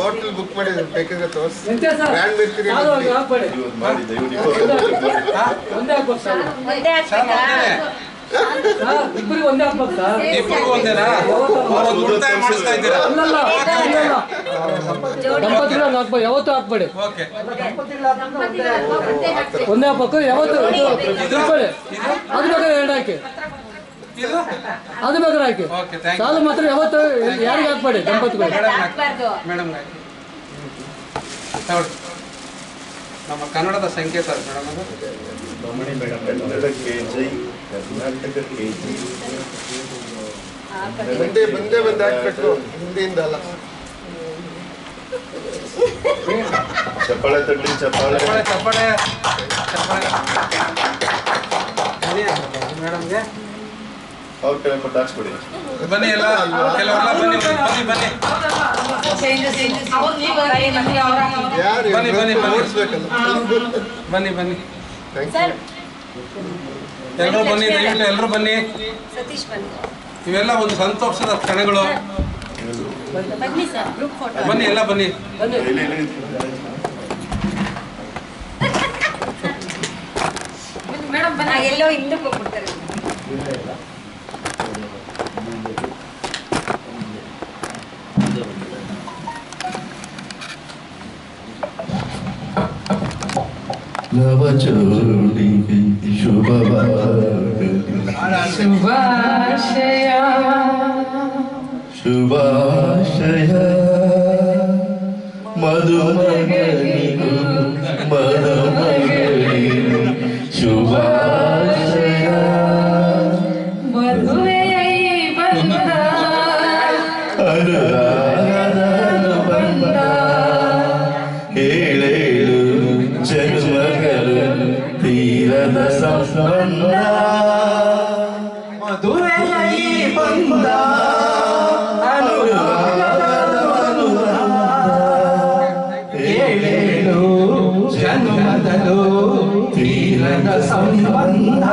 Hotel book ಮಾಡಿದ್ರು ಬೇಕಾದ್ರೆ ತೋರಿಸಿ ಇಬ್ಬರಿಗೆ ಒಂದೇ ಹಾಕ್ಬೇಕು ಸರ್. ಇಬ್ಬರಿಗೂ ಒಂದೇನಾ? ಉಳಿತಾಯ ಮಾಡಿಸ್ತಾ ಇದ್ದೀರಾ? ದಂಪತಿಗಳು ಹಾಕ್ಬೇಕು, ಯಾವತ್ತೂ ಹಾಕ್ಬೇಡಿ. ಓಕೆ. ಒಂದೇ ಹಾಕ್ಬೇಕು, ಯಾವತ್ತು ತಿಳ್ಕೊಳ್ಳಿ. ಅದು ಬೇಕಾದ್ರೆ ಎರಡು ಹಾಕಿ, ಅದು ಬೇಕಾದ್ರೆ ಹಾಕಿ. ಸಾಲು ಮಾತ್ರ ಯಾವತ್ತು ಯಾರಿಗೆ ಹಾಕ್ಬೇಡಿ ದಂಪತಿಗಳು. ಮೇಡಮ್ ನಮ್ಮ ಕನ್ನಡದ ಸಂಕೇತ ಮೇಡಮ್ ಅದು ರಮಣಿ ಮೇಡಮ್ ಕನ್ನಡಕ್ಕೆ ಜೈ, ಕರ್ನಾಟಕಕ್ಕೆ ಜೈ. ಬಂದೇ ಹಾಕ್ಬೇಕು, ಹಿಂದಿಯಿಂದ ಅಲ್ಲ. ಚಪ್ಪಾಳೆ ತಡ್ಲಿ, ಚಪ್ಪಾಳೆ ಚಪ್ಪಾಳೆ ಮೇಡಮ್ಗೆ ಅವ್ರ ಕಡೆ ಕೊಟ್ಟು ಹಾಕ್ಸ್ಕೊಡಿ. ಬನ್ನಿ ಎಲ್ಲ ಕೆಲವರೆಲ್ಲ ಬನ್ನಿ ಬನ್ನಿ ಬನ್ನಿ ಯಾರು ಬನ್ನಿ ಬನ್ನಿ ಓಡಿಸ್ಬೇಕಲ್ಲ. ಬನ್ನಿ ಬನ್ನಿ ಥ್ಯಾಂಕ್ ಯು. ಎಲ್ಲರೂ ಬನ್ನಿ, ದಯವಿಟ್ಟು ಎಲ್ಲರೂ ಬನ್ನಿ. ಇವೆಲ್ಲ ಒಂದು ಸಂತೋಷದ ಕ್ಷಣಗಳು. ಬನ್ನಿ ಎಲ್ಲ ಬನ್ನಿ. ಎಲ್ಲೋ ಹಿಂದಕ್ಕೆ ಹೋಗ್ಬಿಡ್ತಾರೆ. ನವ ಜೋಡಿಗೆ ಶುಭವಾಗಲಿ, ಶುಭಾಶಯ ಶುಭಾಶಯ. ಮಧುಮಗಳಿಗೂ ಮಧುಮಗಳಿಗೂ ಶುಭಾಶಯ. ಮದುವೆಯೈ ಬಂದ ಅನುರಾಗದ ಬಂದ ಏಳೇಳು ಜನ್ಮಗಳು ತೀರದ ಸಂಬಂಧ. ಮದುವೆಯೈ ಬಂದ ಅನುರಾಗದ ಏಳೇಳು ಜನ್ಮದಲು ತೀರದ ಸಂಬಂಧ.